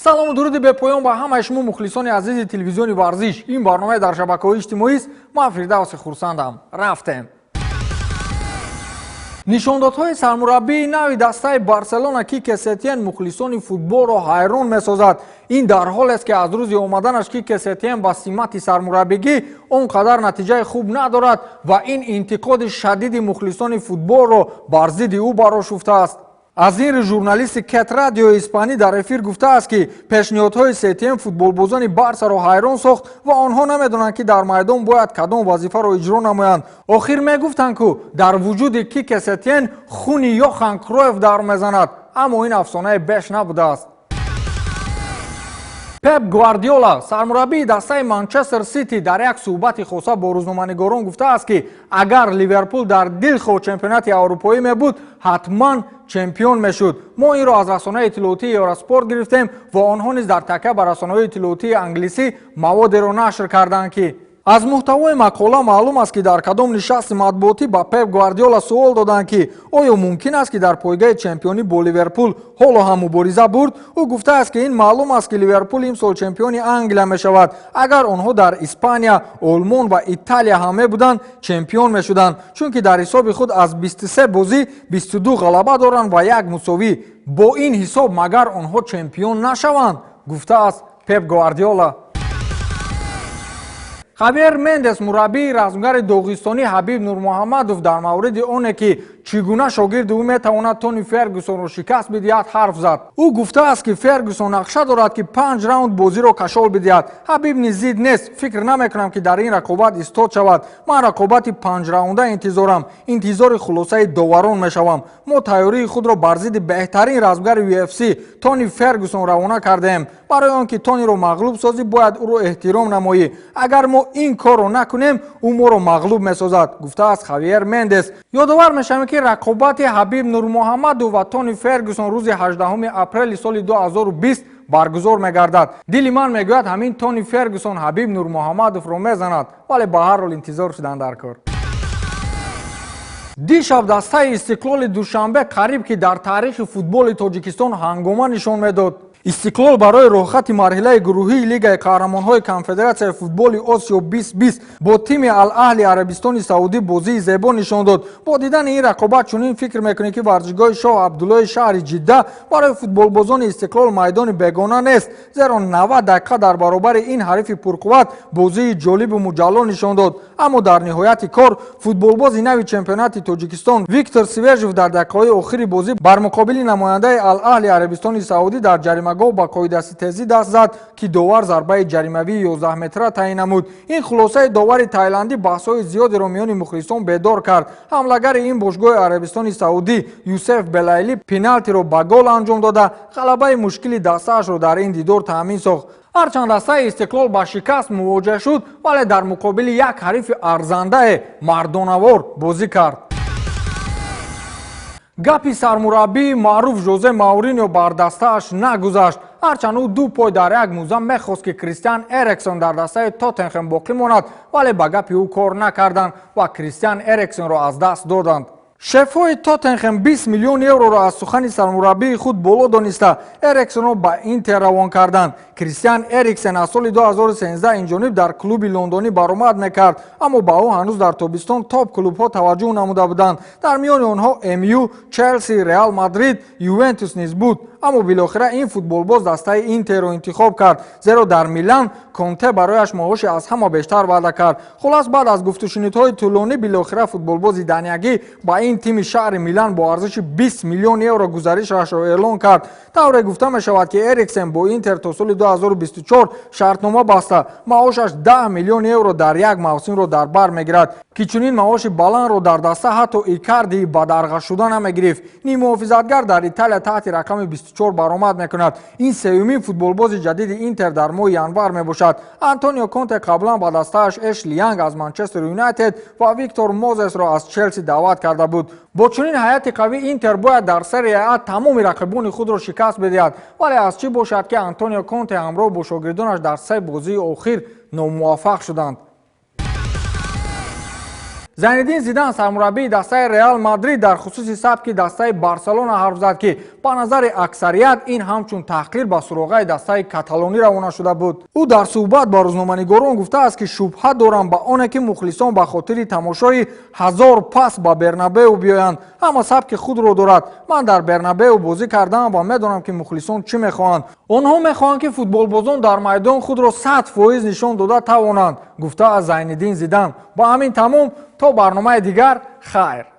салому дуруди бепоён ба ҳамаи шумо мухлисони азизи телевизиони варзиш. Ин барномаи дар шабакаҳои иҷтимоист. Ман Фирдавси хурсандам. Рафтем. нишондодҳои сармураббии нави дастаи Барселона Кике Сетьен мухлисони футболро ҳайрон месозад. Ин дар ҳолест ки аз рӯзи омаданаш Кике Сетьен ба симати сармураббигӣ он қадар натиҷаи хуб надорад ва ин интиқоди шадиди мухлисони футболро бар зидди ӯ барошуфтааст. аз ин рӯ журналисти Кет радиои испанӣ дар эфир гуфтааст ки пешниҳодҳои Сетьен футболбозони Барсаро ҳайрон сохт ва онҳо намедонанд ки дар майдон бояд кадом вазифаро иҷро намоянд. охир мегуфтанд ки дар вуҷуди Кике Сетьен хуни Йохан Кроев дар мезанад, аммо ин афсонае беш набудааст. Пеп Гвардиола, сармураббии дастаи Манчестер Сити, дар як суҳбати хоса бо рӯзноманигорон гуфтааст ки агар Ливерпул дар дилхоҳ чемпионати аврупоӣ мебуд, ҳатман чемпион мешуд. мо инро аз расонаи иттилоотии Евроспорт гирифтем ва онҳо низ дар такя ба расонаҳои иттилоотии англисӣ маводеро нашр карданд ки аз муҳтавои мақола маълум аст ки дар кадом нишасти матбуотӣ ба Пеп Гвардиола суол доданд ки оё мумкин аст ки дар пойгаи чемпионӣ бо Ливерпул ҳоло ҳам мубориза бурд. ӯ гуфтааст ки ин маълум аст ки Ливерпул имсол чемпиони Англия мешавад. агар онҳо дар Испания, Олмон ва Италия ҳам мебуданд, чемпион мешуданд, чунки дар ҳисоби худ аз 23 бозӣ 22 ғалаба доранд ва як мусовӣ. бо ин ҳисоб магар онҳо чемпион нашаванд, гуфтааст Пеп Гвардиола. Хавьер Мендес, мураббии размгари доғистонӣ Ҳабиб Нурмуҳаммадов, дар мавриди оне ки чӣ гуна шогирди ӯ метавонад Тони Фергюсонро шикаст бидиҳад ҳарф зад. ӯ гуфтааст ки Фергюсон нақша дорад ки 5 раунд бозиро кашол бидиҳад. ҳабиб низ зид нест. фикр намекунам ки дар ин рақобат истод шавад. ман рақобати 5 раунда интизорам. интизори хулосаи доварон мешавам. мо тайёрии худро бар зидди беҳтарин размгари UFC Тони Фергюсон равона кардаем. барои он ки Тониро мағлуб созӣ, бояд ӯро эҳтиром намоӣ. агар мо ин корро накунем, ӯ моро мағлуб месозад, гуфтааст Хавьер Мендес. ёдовар мешавем ки рақобати Ҳабиб Нурмуҳаммадов ва Тони Фергюсон рӯзи 18 апрели соли 2020 баргузор мегардад. дили ман мегӯяд ҳамин Тони Фергюсон Ҳабиб Нурмуҳаммадовро мезанад, вале ба ҳар ҳол интизор шудан дар кор. дишаб дастаи Истиқлоли Душанбе қариб ки дар таърихи футболи Тоҷикистон ҳангома нишон медод. Истиқлол барои роҳхати марҳилаи гурӯҳии Лигаи қаҳрамонҳои Конфедератсияи футболи Осиё 2020 бо тими Ал-Аҳли Арабистони Саудӣ бозии зебо нишон дод. бо дидани ин рақобат чунин фикр мекунем ки варзишгоҳи Шоҳ Абдуллои шаҳри Ҷидда барои футболбозони Истиқлол майдони бегона нест, зеро 90 дақиқа дар баробари ин ҳарифи пурқувват бозии ҷолибу муҷалло нишон дод. аммо дар ниҳояти кор футболбози нави чемпионати Тоҷикистон Виктор Сивежев дар дақиқаҳои охири бозӣ бар муқобили намояндаи Ал-Аҳли Арабистони Саудӣ дар ҷаримагоҳ ба қоидаститезӣ даст зад ки довар зарбаи ҷаримавии 11 метра таъин намуд. ин хулосаи довари тайландӣ баҳсҳои зиёдеро миёни мухлисон бедор кард. ҳамлагари ин бошгоҳи Арабистони Саудӣ Юсеф Белайли пеналтиро ба гол анҷом дода ғалабаи мушкили дастаашро дар ин дидор таъмин сохт. ҳарчанд дастаи Истиқлол ба шикаст мувоҷеҳ шуд, вале дар муқобили як ҳарифи арзандае мардонавор бозӣ кард. гапи сармураббии маъруф Жозе Мауриньо бар дастааш нагузашт. ҳарчанд ӯ ду пой дар як мӯза мехост ки Кристиан Эриксон дар дастаи Тоттенхем боқӣ монад, вале ба гапи ӯ кор накарданд ва Кристиан Эриксонро аз даст доданд. шефҳои Тоттенхем 20 миллион евроро аз сухани сармураббии худ боло дониста Эриксонро ба Интер равон карданд. Кристиан Эриксен аз соли 2013 инҷониб дар клуби лондонӣ баромад мекард, аммо ба ӯ ҳанӯз дар тобистон топ клубҳо таваҷҷӯҳ намуда буданд. дар миёни онҳо МЮ, Челси, Реал Мадрид, Ювентус низ буд. аммо билохира ин футболбоз дастаи Интерро интихоб кард, зеро дар Милан Конте барояш маоши аз ҳама бештар ваъда кард. хулос баъд аз гуфтушунидҳои тӯлонӣ билохира футболбози даниягӣ ба ин тими шаҳри Милан бо арзиши 20 миллион евро гузаришашро эълон кард. тавре гуфта мешавад ки Эриксен бо Интер то соли 2024 шартнома баста маошаш 10 миллион евро дар як мавсимро дар бар мегирад ки чунин маоши баландро дар даста ҳатто Икардии бадарғашуда намегирифт. нимуҳофизатгар дар Италия таҳти рақами 24 баромад мекунад. ин сеюмин футболбози ҷадиди Интер дар моҳи январ мебошад. Антонио Конте қаблан ба дастааш Эшли Янг аз Манчестер Юнайтед ва Виктор Мозесро аз Челси даъват карда буд. бо чунин ҳайати қавӣ Интер бояд дар серия А тамоми рақибони худро шикаст бидиҳад, вале аз чӣ бошад ки Антонио Конте ҳамроҳ бо шогирдонаш дар 3 бозии охир номуваффақ шуданд. зайниддин зидан сармураббии дастаи реал мадрид дар хусуси сабки дастаи барселона ҳарф зад ки ба назари аксарият ин ҳамчун таҳқир ба суроғаи дастаи каталонӣ равона шуда буд. ӯ дар суҳбат ба рӯзноманигорон гуфтааст ки шубҳа дорам ба оне ки мухлисон ба хотири тамошои 1000 пас ба бернабеу биёянд. ҳама сабки худро дорад. ман дар бернабеу бозӣ кардаам ва медонам ки мухлисон чӣ мехоҳанд. онҳо мехоҳанд ки футболбозон дар майдон худро 100% нишон дода тавонанд, гуфтааст зайниддин зидан. ба ҳамин тамом то барномаи дигар хайр.